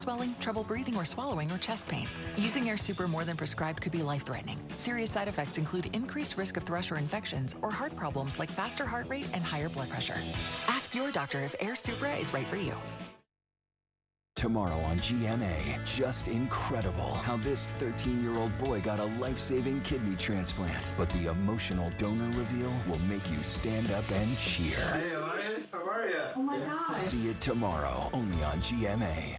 Swelling, trouble breathing or swallowing, or chest pain. Using Air Super more than prescribed could be life-threatening. Serious side effects include increased risk of thrush or infections or heart problems like faster heart rate and higher blood pressure. Ask your doctor if Air Supra is right for you. Tomorrow on GMA, just incredible how this 13-year-old boy got a life-saving kidney transplant. But the emotional donor reveal will make you stand up and cheer. Hey, Elias, how are you? Oh my God. See it tomorrow, only on GMA.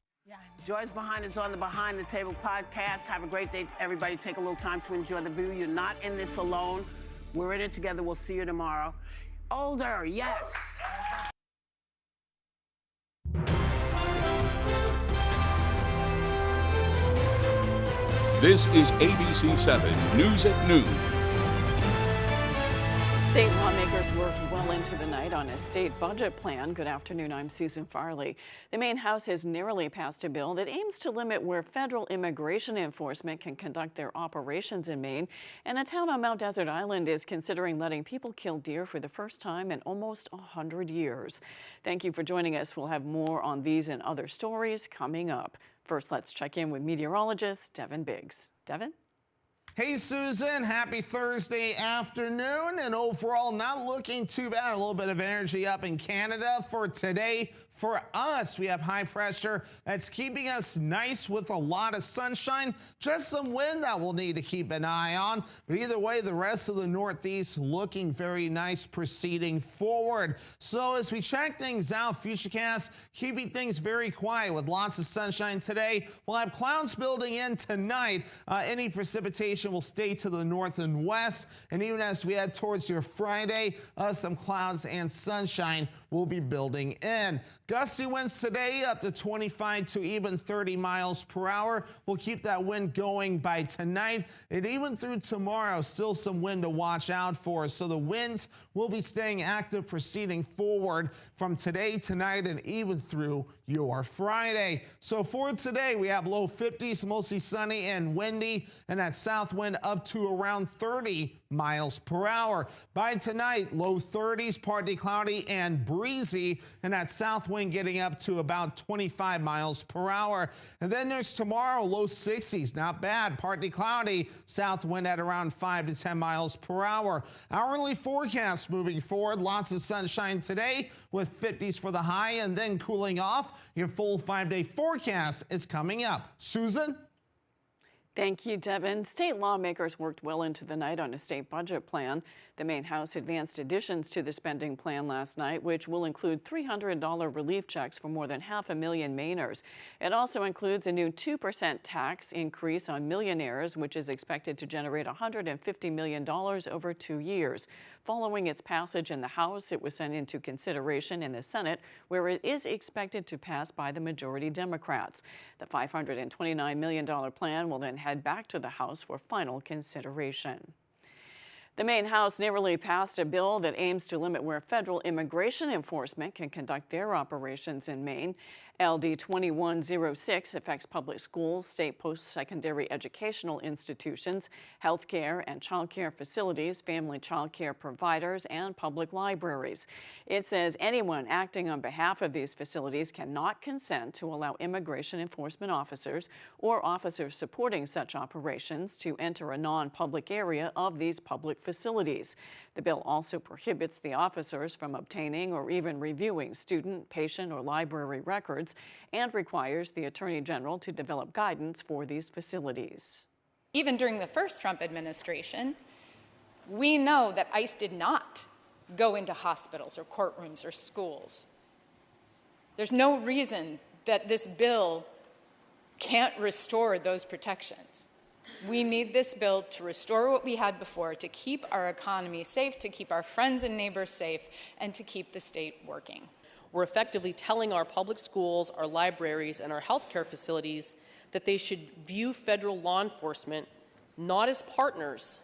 Joy's Behind is on the Behind the Table podcast. Have a great day, everybody. Take a little time to enjoy the view. You're not in this alone. We're in it together. We'll see you tomorrow. Older, yes. This is ABC 7 News at Noon. State lawmakers worked well into the night on a state budget plan. Good afternoon, I'm Susan Farley. The Maine House has narrowly passed a bill that aims to limit where federal immigration enforcement can conduct their operations in Maine. And a town on Mount Desert Island is considering letting people kill deer for the first time in almost 100 years. Thank you for joining us. We'll have more on these and other stories coming up. First, let's check in with meteorologist Devin Biggs. Devin? Hey Susan, happy Thursday afternoon, and overall not looking too bad. A little bit of energy up in Canada for today. For us, we have high pressure that's keeping us nice with a lot of sunshine. Just some wind that we'll need to keep an eye on. But either way, the rest of the Northeast looking very nice proceeding forward. So as we check things out, Futurecast keeping things very quiet with lots of sunshine today. We'll have clouds building in tonight. Any precipitation will stay to the north and west. And even as we head towards your Friday, some clouds and sunshine will be building in. Gusty winds today up to 25 to even 30 miles per hour. We'll keep that wind going by tonight, and even through tomorrow, still some wind to watch out for. So the winds will be staying active proceeding forward from today, tonight, and even through your Friday. So for today, we have low 50s, mostly sunny and windy, and that south wind up to around 30 miles per hour. By tonight, low 30s, partly cloudy and breezy, and that south wind getting up to about 25 miles per hour. And then there's tomorrow, low 60s, not bad, partly cloudy, south wind at around 5 to 10 miles per hour. Hourly forecast moving forward, lots of sunshine today with 50s for the high, and then cooling off. Your full 5-day forecast is coming up. Susan? Thank you, Devin. State lawmakers worked well into the night on a state budget plan. The Maine House advanced additions to the spending plan last night, which will include $300 relief checks for more than 500,000 Mainers. It also includes a new 2% tax increase on millionaires, which is expected to generate $150 million over 2 years. Following its passage in the House, it was sent into consideration in the Senate, where it is expected to pass by the majority Democrats. The $529 million plan will then head back to the House for final consideration. The Maine House narrowly passed a bill that aims to limit where federal immigration enforcement can conduct their operations in Maine. LD 2106 affects public schools, state post-secondary educational institutions, healthcare and childcare facilities, family childcare providers, and public libraries. It says anyone acting on behalf of these facilities cannot consent to allow immigration enforcement officers or officers supporting such operations to enter a non-public area of these public facilities. The bill also prohibits the officers from obtaining or even reviewing student, patient, or library records and requires the Attorney General to develop guidance for these facilities. Even during the first Trump administration, we know that ICE did not go into hospitals or courtrooms or schools. There's no reason that this bill can't restore those protections. We need this bill to restore what we had before, to keep our economy safe, to keep our friends and neighbors safe, and to keep the state working. We're effectively telling our public schools, our libraries, and our healthcare facilities that they should view federal law enforcement not as partners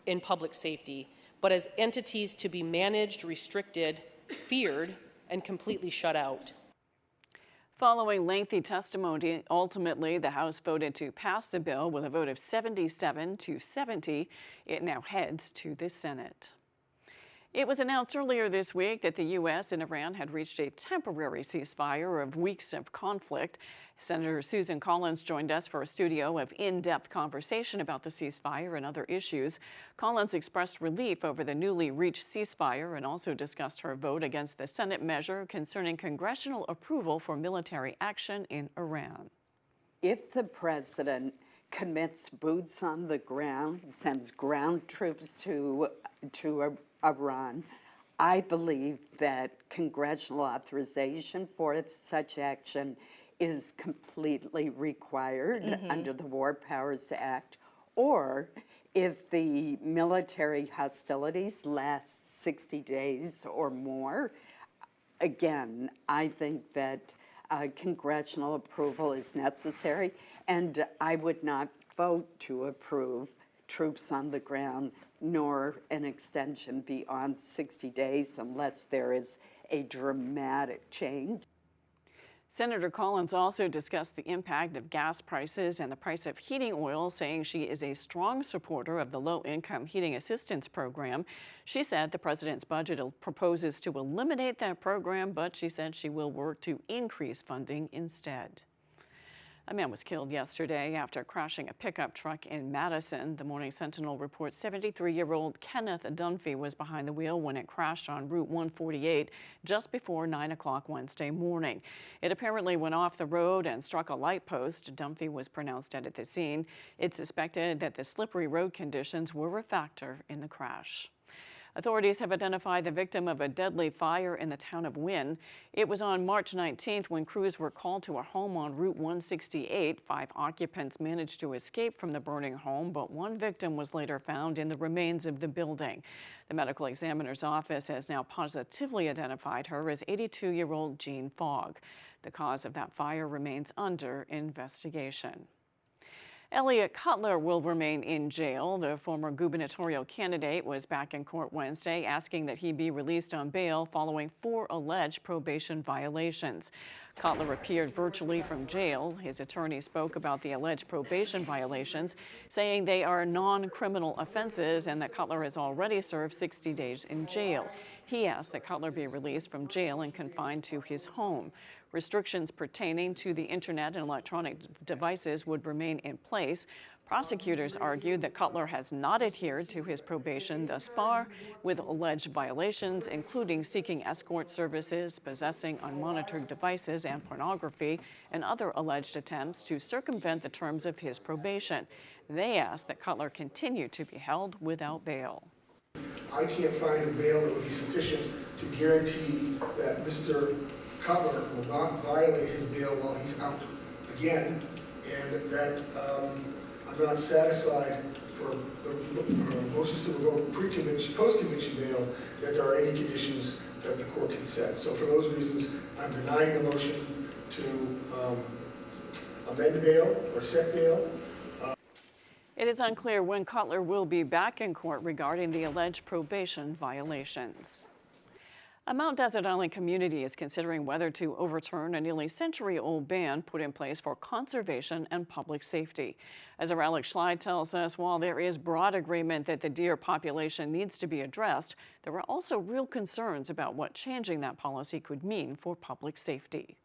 in public safety, but as entities to be managed, restricted, feared, and completely shut out. Following lengthy testimony, ultimately the House voted to pass the bill with a vote of 77 to 70. It now heads to the Senate. It was announced earlier this week that the U.S. and Iran had reached a temporary ceasefire of weeks of conflict. Senator Susan Collins joined us for a studio of in-depth conversation about the ceasefire and other issues. Collins expressed relief over the newly reached ceasefire and also discussed her vote against the Senate measure concerning congressional approval for military action in Iran. If the president commits boots on the ground, sends ground troops to Iran, I believe that congressional authorization for such action is completely required under the War Powers Act, or if the military hostilities last 60 days or more, again, I think that congressional approval is necessary, and I would not vote to approve troops on the ground nor an extension beyond 60 days unless there is a dramatic change. Senator Collins also discussed the impact of gas prices and the price of heating oil, saying she is a strong supporter of the Low-Income Heating Assistance Program. She said the president's budget proposes to eliminate that program, but she said she will work to increase funding instead. A man was killed yesterday after crashing a pickup truck in Madison. The Morning Sentinel reports 73-year-old Kenneth Dunphy was behind the wheel when it crashed on Route 148 just before 9 o'clock Wednesday morning. It apparently went off the road and struck a light post. Dunphy was pronounced dead at the scene. It's suspected that the slippery road conditions were a factor in the crash. Authorities have identified the victim of a deadly fire in the town of Wynne. It was on March 19th when crews were called to a home on Route 168. 5 occupants managed to escape from the burning home, but one victim was later found in the remains of the building. The medical examiner's office has now positively identified her as 82-year-old Jean Fogg. The cause of that fire remains under investigation. Elliot Cutler will remain in jail. The former gubernatorial candidate was back in court Wednesday asking that he be released on bail following 4 alleged probation violations. Cutler appeared virtually from jail. His attorney spoke about the alleged probation violations, saying they are non-criminal offenses and that Cutler has already served 60 days in jail. He asked that Cutler be released from jail and confined to his home. Restrictions pertaining to the internet and electronic devices would remain in place. Prosecutors argued that Cutler has not adhered to his probation thus far, with alleged violations including seeking escort services, possessing unmonitored devices and pornography, and other alleged attempts to circumvent the terms of his probation. They asked that Cutler continue to be held without bail. I can't find a bail that would be sufficient to guarantee that Mr. Cutler will not violate his bail while he's out again, and that I'm not satisfied for the motions to revoke pre-conviction, post-conviction bail, that there are any conditions that the court can set. So for those reasons, I'm denying the motion to amend bail or set bail. It is unclear when Cutler will be back in court regarding the alleged probation violations. A Mount Desert Island community is considering whether to overturn a nearly century-old ban put in place for conservation and public safety. As our Alex Schley tells us, while there is broad agreement that the deer population needs to be addressed, there are also real concerns about what changing that policy could mean for public safety.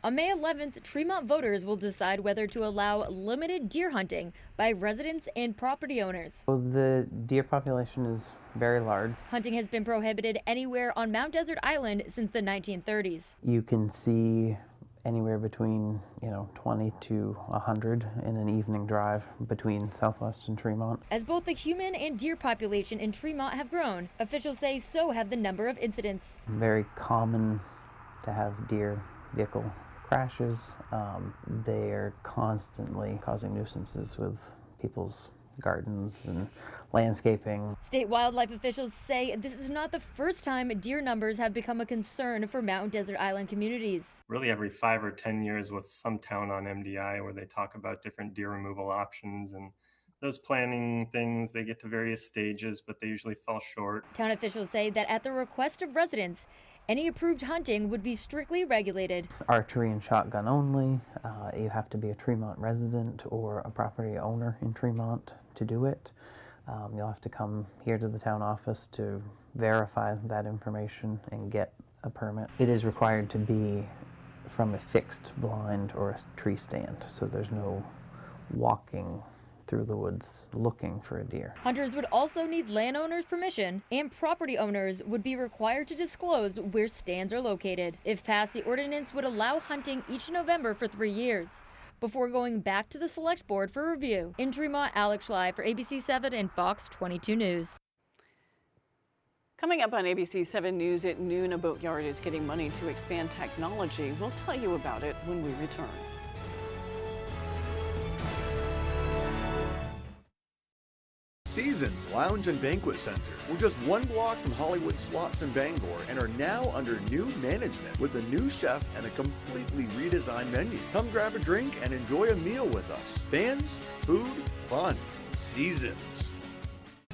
On May 11th, Tremont voters will decide whether to allow limited deer hunting by residents and property owners. Well, the deer population is very large. Hunting has been prohibited anywhere on Mount Desert Island since the 1930s. You can see anywhere between 20 to 100 in an evening drive between Southwest and Tremont. As both the human and deer population in Tremont have grown, officials say so have the number of incidents. Very common to have deer vehicle crashes. They are constantly causing nuisances with people's gardens and landscaping. State wildlife officials say this is not the first time deer numbers have become a concern for Mount Desert Island communities. Really every 5 or 10 years with some town on MDI where they talk about different deer removal options, and those planning things, they get to various stages, but they usually fall short. Town officials say that at the request of residents, any approved hunting would be strictly regulated. Archery and shotgun only. You have to be a Tremont resident or a property owner in Tremont to do it. You'll have to come here to the town office to verify that information and get a permit. It is required to be from a fixed blind or a tree stand, so there's no walking through the woods looking for a deer. Hunters would also need landowners' permission, and property owners would be required to disclose where stands are located. If passed, the ordinance would allow hunting each November for 3 years, before going back to the Select Board for review. In Tremont, Alex Schley for ABC 7 and Fox 22 News. Coming up on ABC 7 News at noon, a boatyard is getting money to expand technology. We'll tell you about it when we return. Seasons Lounge and Banquet Center. We're just one block from Hollywood Slots in Bangor and are now under new management with a new chef and a completely redesigned menu. Come grab a drink and enjoy a meal with us. Fans, food, fun. Seasons.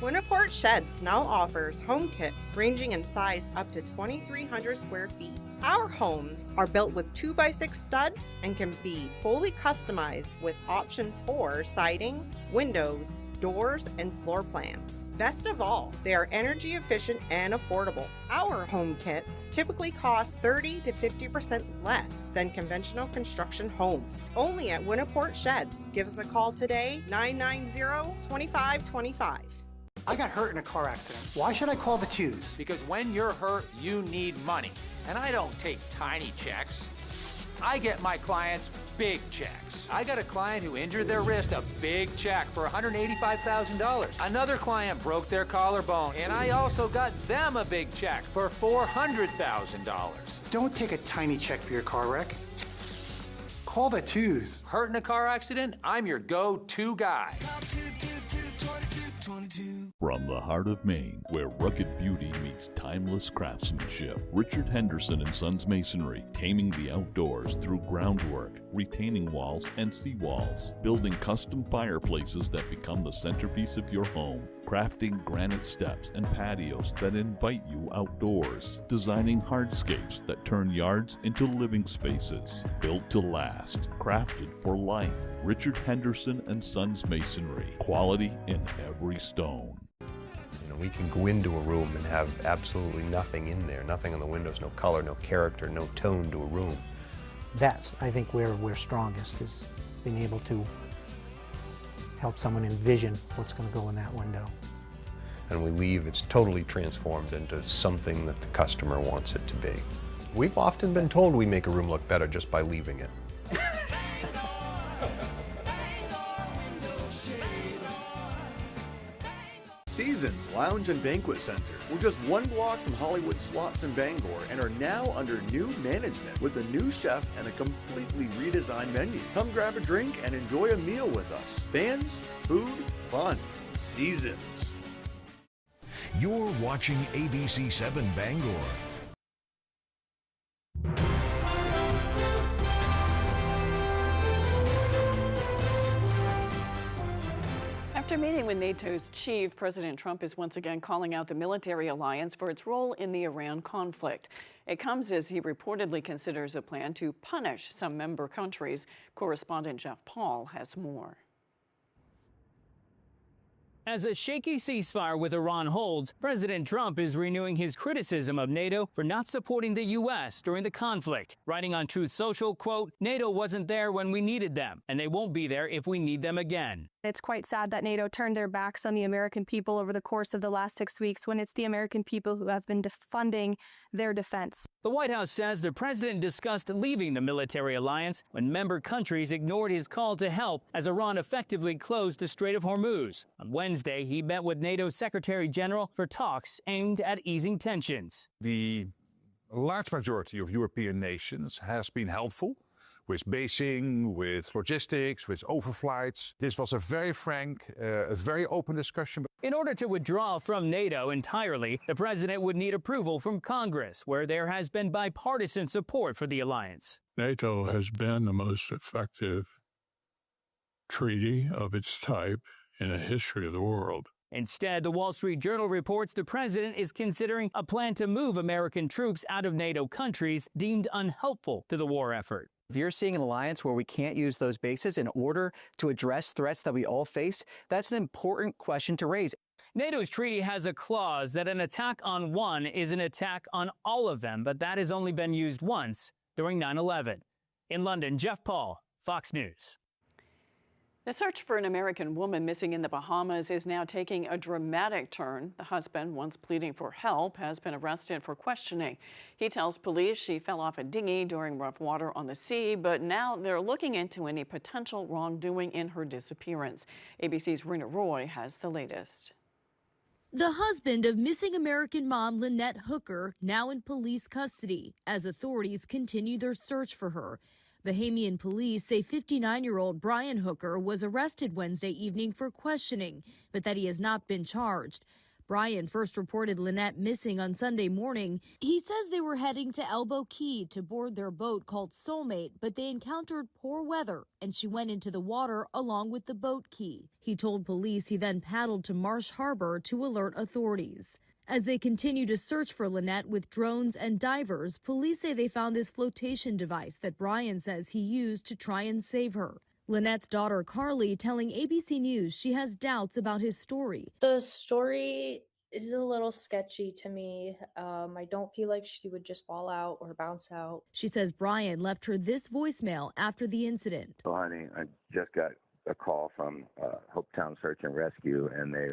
Winniport Sheds now offers home kits ranging in size up to 2,300 square feet. Our homes are built with 2x6 studs and can be fully customized with options for siding, windows, doors, and floor plans. Best of all, they are energy efficient and affordable. Our home kits typically cost 30 to 50% less than conventional construction homes. Only at Winniport Sheds. Give us a call today, 990-2525. I got hurt in a car accident. Why should I call the twos? Because when you're hurt, you need money. And I don't take tiny checks. I get my clients big checks. I got a client who injured their wrist, a big check for $185,000. Another client broke their collarbone, and I also got them a big check for $400,000. Don't take a tiny check for your car wreck. Call the twos. Hurt in a car accident? I'm your go-to guy. From the heart of Maine, where rugged beauty meets timeless craftsmanship, Richard Henderson & Sons Masonry, taming the outdoors through groundwork, retaining walls and seawalls, building custom fireplaces that become the centerpiece of your home, crafting granite steps and patios that invite you outdoors, designing hardscapes that turn yards into living spaces, built to last, crafted for life. Richard Henderson & Sons Masonry, quality in every stone. You know, we can go into a room and have absolutely nothing in there, nothing on the windows, no color, no character, no tone to a room. That's, I think, where we're strongest, is being able to help someone envision what's going to go in that window. And we leave, it's totally transformed into something that the customer wants it to be. We've often been told we make a room look better just by leaving it. Seasons Lounge and Banquet Center. We're just one block from Hollywood Slots in Bangor and are now under new management with a new chef and a completely redesigned menu. Come grab a drink and enjoy a meal with us. Fans, food, fun. Seasons. You're watching ABC 7 Bangor. After meeting with NATO's chief, President Trump is once again calling out the military alliance for its role in the Iran conflict. It comes as he reportedly considers a plan to punish some member countries. Correspondent Jeff Paul has more. As a shaky ceasefire with Iran holds, President Trump is renewing his criticism of NATO for not supporting the U.S. during the conflict, writing on Truth Social, quote, "NATO wasn't there when we needed them, and they won't be there if we need them again." It's quite sad that NATO turned their backs on the American people over the course of the last 6 weeks when it's the American people who have been funding their defense. The White House says the president discussed leaving the military alliance when member countries ignored his call to help as Iran effectively closed the Strait of Hormuz. On Wednesday, he met with NATO's Secretary General for talks aimed at easing tensions. The large majority of European nations has been helpful with basing, with logistics, with overflights. This was a very frank, a very open discussion. In order to withdraw from NATO entirely, the president would need approval from Congress, where there has been bipartisan support for the alliance. NATO has been the most effective treaty of its type in the history of the world. Instead, the Wall Street Journal reports the president is considering a plan to move American troops out of NATO countries deemed unhelpful to the war effort. If you're seeing an alliance where we can't use those bases in order to address threats that we all face, that's an important question to raise. NATO's treaty has a clause that an attack on one is an attack on all of them, but that has only been used once during 9/11. In London, Jeff Paul, Fox News. The search for an American woman missing in the Bahamas is now taking a dramatic turn. The husband, once pleading for help, has been arrested for questioning. He tells police she fell off a dinghy during rough water on the sea, but now they're looking into any potential wrongdoing in her disappearance. ABC's Rena Roy has the latest. The husband of missing American mom Lynette Hooker now in police custody as authorities continue their search for her. Bahamian police say 59-year-old Brian Hooker was arrested Wednesday evening for questioning, but that he has not been charged. Brian first reported Lynette missing on Sunday morning. He says they were heading to Elbow Key to board their boat called Soulmate, but they encountered poor weather and she went into the water along with the boat key. He told police he then paddled to Marsh Harbor to alert authorities. As they continue to search for Lynette with drones and divers, police say they found this flotation device that Brian says he used to try and save her. Lynette's daughter, Carly, telling ABC News she has doubts about his story. The story is a little sketchy to me. I don't feel like she would just fall out or bounce out. She says Brian left her this voicemail after the incident. So, honey, I just got a call from Hopetown Search and Rescue, and they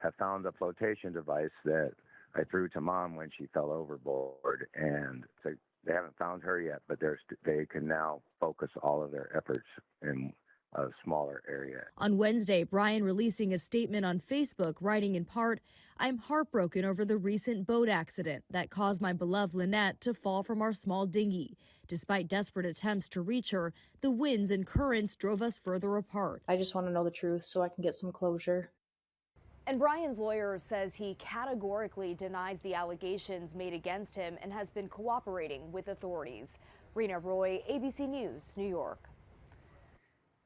have found a flotation device that I threw to Mom when she fell overboard, and they haven't found her yet, but they can now focus all of their efforts in a smaller area. On Wednesday, Brian releasing a statement on Facebook, writing in part, "I'm heartbroken over the recent boat accident that caused my beloved Lynette to fall from our small dinghy. Despite desperate attempts to reach her, the winds and currents drove us further apart." I just want to know the truth so I can get some closure. And Brian's lawyer says he categorically denies the allegations made against him and has been cooperating with authorities. Rena Roy, ABC News, New York.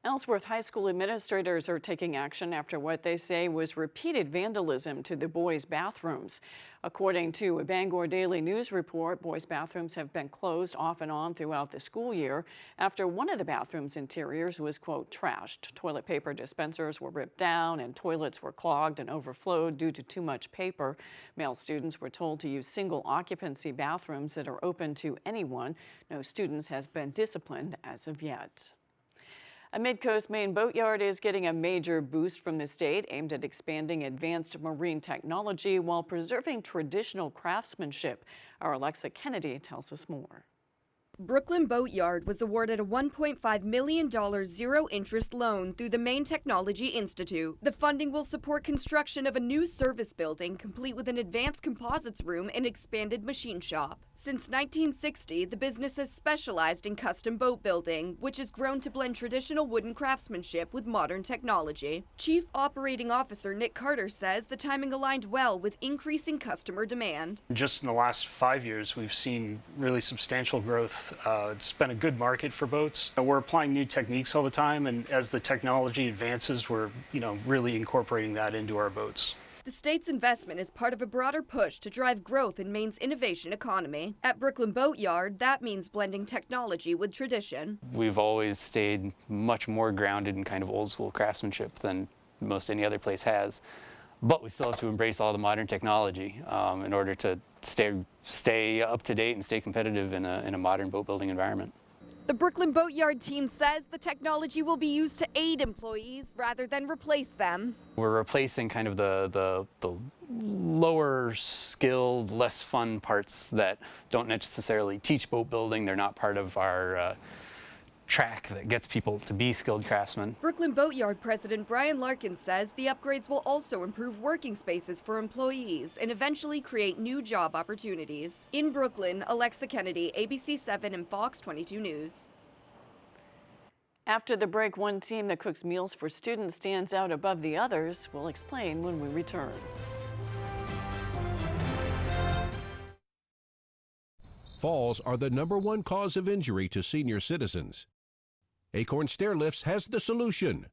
Ellsworth High School administrators are taking action after what they say was repeated vandalism to the boys' bathrooms. According to a Bangor Daily News report, boys' bathrooms have been closed off and on throughout the school year after one of the bathroom's interiors was, quote, trashed. Toilet paper dispensers were ripped down and toilets were clogged and overflowed due to too much paper. Male students were told to use single occupancy bathrooms that are open to anyone. No students has been disciplined as of yet. A Midcoast, Maine boatyard is getting a major boost from the state aimed at expanding advanced marine technology while preserving traditional craftsmanship. Our Alexa Kennedy tells us more. Brooklyn Boatyard was awarded a $1.5 million zero-interest loan through the Maine Technology Institute. The funding will support construction of a new service building complete with an advanced composites room and expanded machine shop. Since 1960, the business has specialized in custom boat building, which has grown to blend traditional wooden craftsmanship with modern technology. Chief Operating Officer Nick Carter says the timing aligned well with increasing customer demand. Just in the last 5 years, we've seen really substantial growth. It's been a good market for boats. We're applying new techniques all the time, and as the technology advances, we're really incorporating that into our boats. The state's investment is part of a broader push to drive growth in Maine's innovation economy. At Brooklyn Boatyard, that means blending technology with tradition. We've always stayed much more grounded in kind of old school craftsmanship than most any other place has. But we still have to embrace all the modern technology in order to stay up to date and stay competitive in a modern boat building environment. The Brooklyn Boatyard team says the technology will be used to aid employees rather than replace them. We're replacing kind of the lower skilled, less fun parts that don't necessarily teach boat building. They're not part of our track that gets people to be skilled craftsmen. Brooklyn Boatyard President Brian Larkin says the upgrades will also improve working spaces for employees and eventually create new job opportunities. In Brooklyn, Alexa Kennedy, ABC 7 and Fox 22 News. After the break, one team that cooks meals for students stands out above the others. We'll explain when we return. Falls are the #1 cause of injury to senior citizens. Acorn Stairlifts has the solution.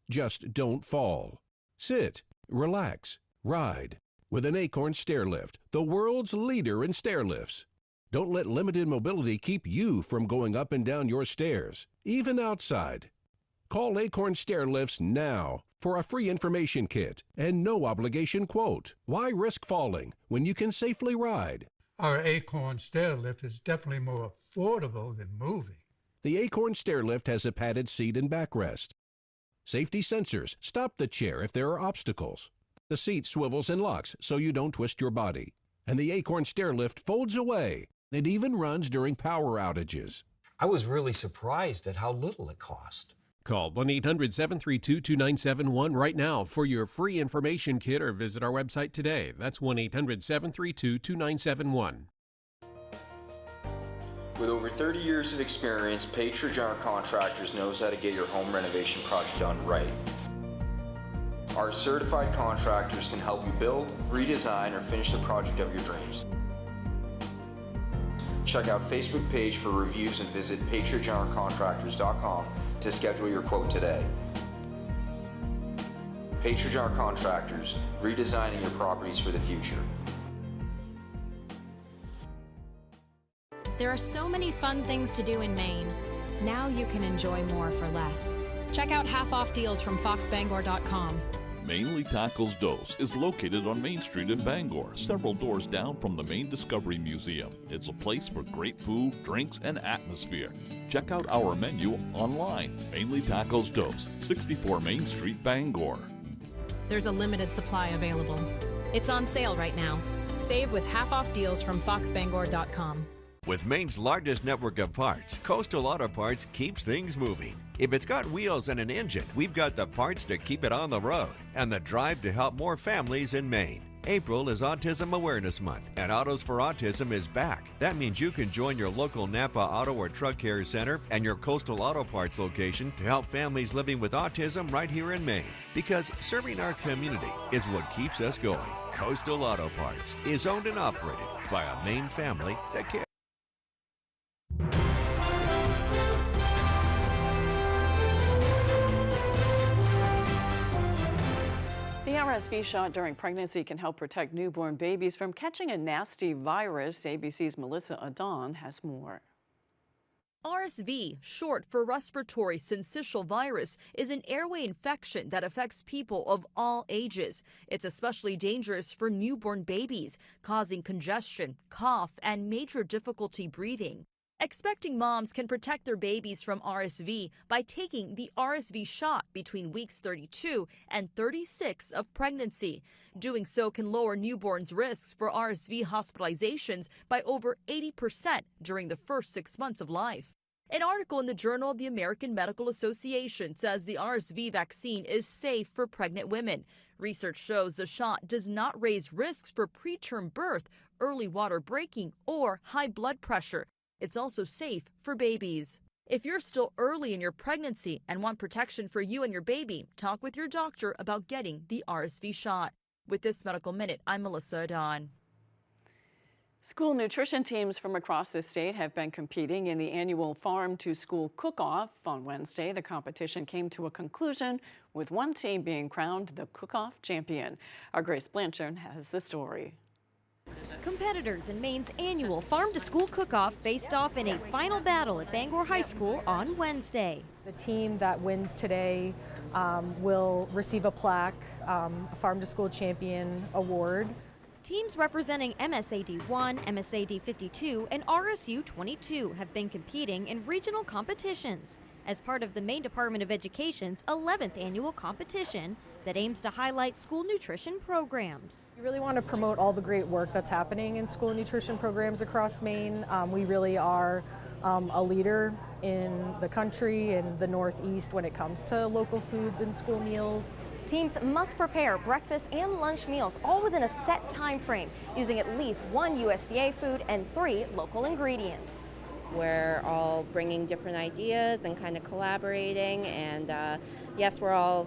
Just don't fall. Sit, relax, ride with an Acorn Stairlift, the world's leader in stairlifts. Don't let limited mobility keep you from going up and down your stairs, even outside. Call Acorn Stairlifts now for a free information kit and no obligation quote. Why risk falling when you can safely ride? our Acorn stair lift is definitely more affordable than moving. The Acorn Stairlift has a padded seat and backrest. Safety sensors stop the chair if there are obstacles. The seat swivels and locks so you don't twist your body. And the Acorn Stairlift folds away. It even runs during power outages. I was really surprised at how little it cost. Call 1-800-732-2971 right now for your free information kit or visit our website today. That's 1-800-732-2971. With over 30 years of experience, Patriot General Contractors knows how to get your home renovation project done right. Our certified contractors can help you build, redesign, or finish the project of your dreams. Check out Facebook page for reviews and visit patriotgeneralcontractors.com to schedule your quote today. Patriot General Contractors, redesigning your properties for the future. There are so many fun things to do in Maine. Now you can enjoy more for less. Check out half-off deals from foxbangor.com. Mainly Tacos Dos is located on Main Street in Bangor, several doors down from the Maine Discovery Museum. It's a place for great food, drinks, and atmosphere. Check out our menu online. Mainly Tacos Dos, 64 Main Street, Bangor. There's a limited supply available. It's on sale right now. Save with half-off deals from foxbangor.com. With Maine's largest network of parts, Coastal Auto Parts keeps things moving. If it's got wheels and an engine, we've got the parts to keep it on the road and the drive to help more families in Maine. April is Autism Awareness Month, and Autos for Autism is back. That means you can join your local Napa Auto or Truck Care Center and your Coastal Auto Parts location to help families living with autism right here in Maine. Because serving our community is what keeps us going. Coastal Auto Parts is owned and operated by a Maine family that cares. The RSV shot during pregnancy can help protect newborn babies from catching a nasty virus. ABC's Melissa Adon has more. RSV, short for respiratory syncytial virus, is an airway infection that affects people of all ages. It's especially dangerous for newborn babies, causing congestion, cough, and major difficulty breathing. Expecting moms can protect their babies from RSV by taking the RSV shot between weeks 32 and 36 of pregnancy. Doing so can lower newborns' risks for RSV hospitalizations by over 80% during the first 6 months of life. An article in the Journal of the American Medical Association says the RSV vaccine is safe for pregnant women. Research shows the shot does not raise risks for preterm birth, early water breaking, or high blood pressure. It's also safe for babies. If you're still early in your pregnancy and want protection for you and your baby, talk with your doctor about getting the RSV shot. With this Medical Minute, I'm Melissa Adon. School nutrition teams from across the state have been competing in the annual Farm to School Cook-Off. On Wednesday, the competition came to a conclusion with one team being crowned the Cook-Off champion. Our Grace Blanchard has the story. Competitors in Maine's annual Farm to School Cook-Off faced off in a final battle at Bangor High School on Wednesday. The team that wins today will receive a plaque, a Farm to School Champion award. Teams representing MSAD 1, MSAD 52, and RSU 22 have been competing in regional competitions as part of the Maine Department of Education's 11th annual competition that aims to highlight school nutrition programs. We really want to promote all the great work that's happening in school nutrition programs across Maine. We really are a leader in the country and the Northeast when it comes to local foods and school meals. Teams must prepare breakfast and lunch meals all within a set time frame, using at least 1 USDA food and 3 local ingredients. We're all bringing different ideas and kind of collaborating, and yes, we're all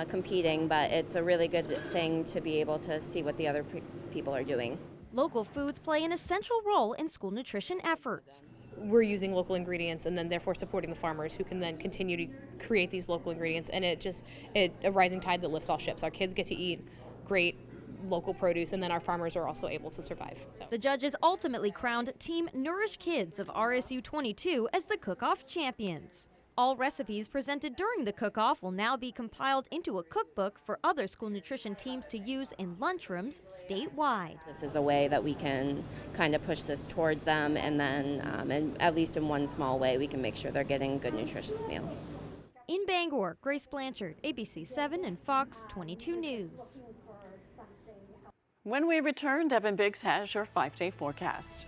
competing, but it's a really good thing to be able to see what the other people are doing. Local foods play an essential role in school nutrition efforts. We're using local ingredients and then therefore supporting the farmers who can then continue to create these local ingredients, and it's a rising tide that lifts all ships. Our kids get to eat great local produce, and then our farmers are also able to survive. So. The judges ultimately crowned Team Nourish Kids of RSU 22 as the Cook-Off champions. All recipes presented during the cook-off will now be compiled into a cookbook for other school nutrition teams to use in lunchrooms statewide. This is a way that we can kind of push this towards them, and then, and at least in one small way, we can make sure they're getting a good, nutritious meal. In Bangor, Grace Blanchard, ABC 7 and Fox 22 News. When we return, Devin Biggs has your 5-day forecast.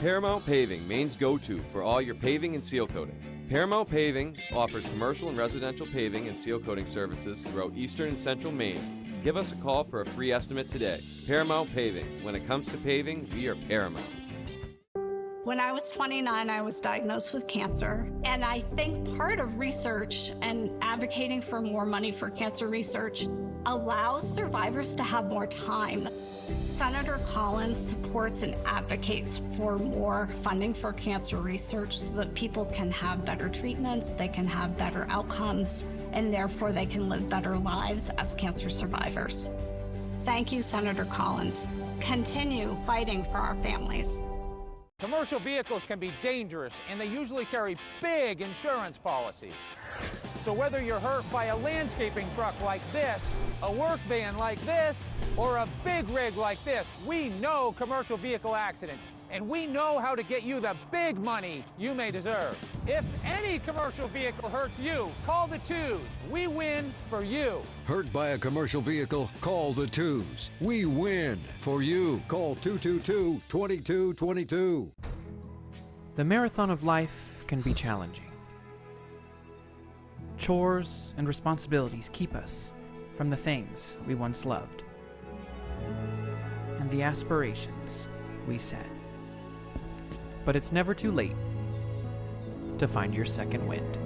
Paramount Paving, Maine's go-to for all your paving and seal coating. Paramount Paving offers commercial and residential paving and seal coating services throughout eastern and central Maine. Give us a call for a free estimate today. Paramount Paving. When it comes to paving, we are Paramount. When I was 29, I was diagnosed with cancer. And I think part of research and advocating for more money for cancer research allows survivors to have more time. Senator Collins supports and advocates for more funding for cancer research so that people can have better treatments, they can have better outcomes, and therefore they can live better lives as cancer survivors. Thank you, Senator Collins. Continue fighting for our families. Commercial vehicles can be dangerous, and they usually carry big insurance policies. So whether you're hurt by a landscaping truck like this, a work van like this, or a big rig like this, we know commercial vehicle accidents, and we know how to get you the big money you may deserve. If any commercial vehicle hurts you, call the twos. We win for you. Hurt by a commercial vehicle? Call the twos. We win for you. Call 222-2222. The marathon of life can be challenging. Chores and responsibilities keep us from the things we once loved and the aspirations we set. But it's never too late to find your second wind.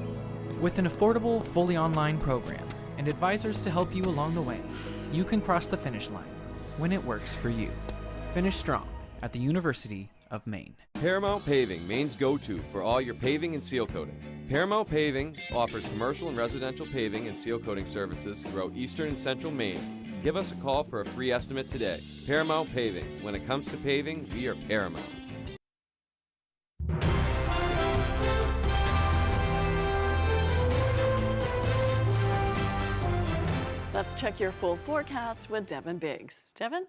With an affordable, fully online program and advisors to help you along the way, you can cross the finish line when it works for you. Finish strong at the University of Maine. Paramount Paving, Maine's go-to for all your paving and seal coating. Paramount Paving offers commercial and residential paving and seal coating services throughout eastern and central Maine. Give us a call for a free estimate today. Paramount Paving. When it comes to paving, we are Paramount. Let's check your full forecast with Devin Biggs. Devin?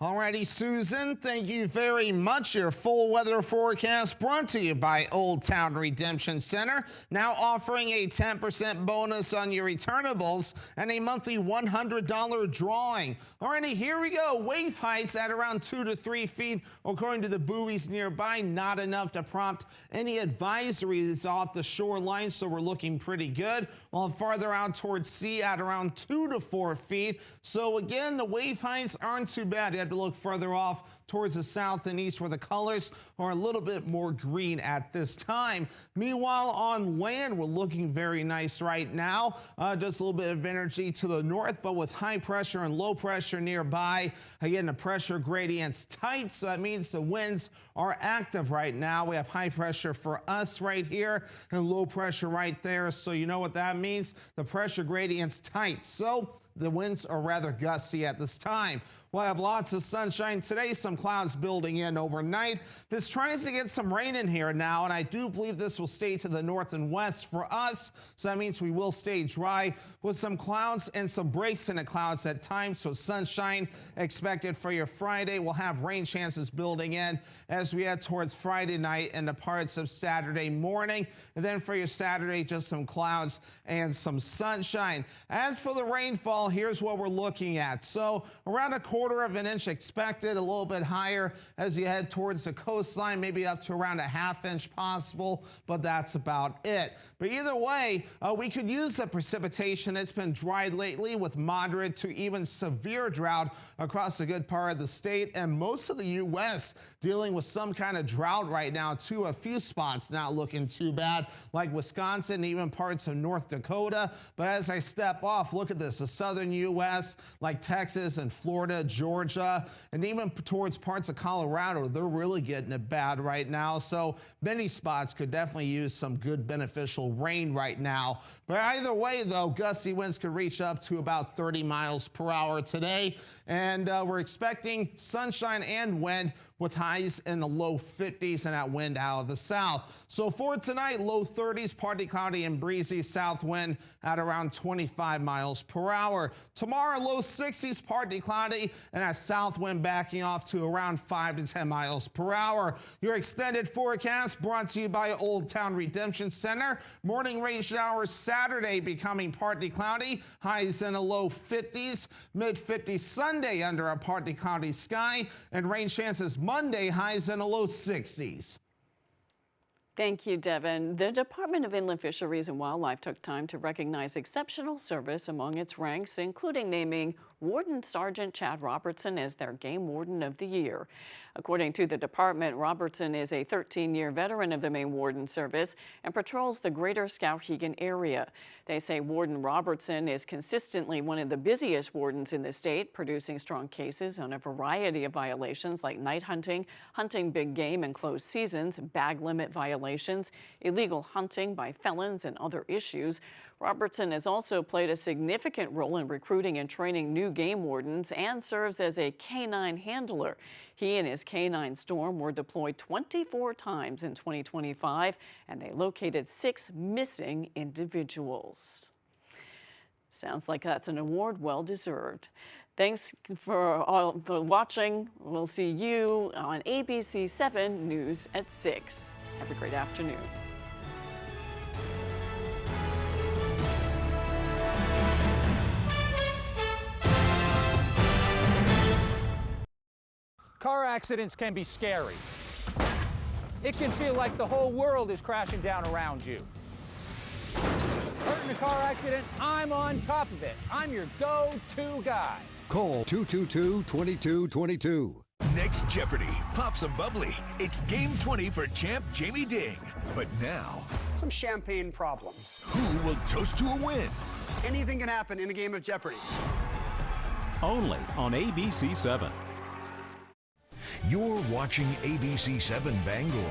Alrighty, Susan, thank you very much. Your full weather forecast brought to you by Old Town Redemption Center, now offering a 10% bonus on your returnables and a monthly $100 drawing. Alrighty, here we go. Wave heights at around 2 to 3 feet, according to the buoys nearby. Not enough to prompt any advisories off the shoreline, so we're looking pretty good. While farther out towards sea at around 2 to 4 feet. So again, the wave heights aren't too bad. You have to look further off towards the south and east where the colors are a little bit more green at this time. Meanwhile, on land, we're looking very nice right now. Just a little bit of energy to the north, but with high pressure and low pressure nearby. Again, the pressure gradient's tight, so that means the winds are active right now. We have high pressure for us right here and low pressure right there. So you know what that means? The pressure gradient's tight. So the winds are rather gusty at this time. We'll have lots of sunshine today, some clouds building in overnight. This tries to get some rain in here now, and I do believe this will stay to the north and west for us. So that means we will stay dry with some clouds and some breaks in the clouds at times. So sunshine expected for your Friday. We'll have rain chances building in as we head towards Friday night and the parts of Saturday morning. And then for your Saturday, just some clouds and some sunshine. As for the rainfall, here's what we're looking at. So around a quarter of an inch expected, a little bit higher as you head towards the coastline, maybe up to around a ½ inch possible, but that's about it. But either way, we could use the precipitation. It's been dry lately with moderate to even severe drought across a good part of the state, and most of the U.S. dealing with some kind of drought right now too. A few spots not looking too bad, like Wisconsin, even parts of North Dakota. But as I step off, look at this. The southern southern U.S. like Texas and Florida, Georgia, and even towards parts of Colorado. They're really getting it bad right now. So many spots could definitely use some good beneficial rain right now. But either way, though, gusty winds could reach up to about 30 miles per hour today. And we're expecting sunshine and wind with highs in the low 50s and that wind out of the south. So for tonight, low 30s, partly cloudy and breezy, south wind at around 25 miles per hour. Tomorrow, low 60s, partly cloudy, and a south wind backing off to around 5 to 10 miles per hour. Your extended forecast brought to you by Old Town Redemption Center. Morning rain showers Saturday becoming partly cloudy, highs in the low 50s, mid 50s Sunday under a partly cloudy sky, and rain chances Monday, highs in the low 60s. Thank you, Devin. The Department of Inland Fisheries and Wildlife took time to recognize exceptional service among its ranks, including naming Warden Sergeant Chad Robertson as their Game Warden of the Year. According to the department, Robertson is a 13-year veteran of the Maine Warden Service and patrols the greater Skowhegan area. They say Warden Robertson is consistently one of the busiest wardens in the state, producing strong cases on a variety of violations like night hunting, hunting big game in closed seasons, bag limit violations, illegal hunting by felons, and other issues. Robertson has also played a significant role in recruiting and training new game wardens and serves as a canine handler. He and his canine Storm were deployed 24 times in 2025, and they located 6 missing individuals. Sounds like that's an award well deserved. Thanks for watching. We'll see you on ABC 7 News at 6. Have a great afternoon. Car accidents can be scary. It can feel like the whole world is crashing down around you. Hurt in a car accident, I'm on top of it. I'm your go-to guy. Call 222-2222. Next Jeopardy! Pop some bubbly. It's game 20 for champ Jamie Ding. But now, some champagne problems. Who will toast to a win? Anything can happen in a game of Jeopardy! Only on ABC 7. You're watching ABC 7 Bangor.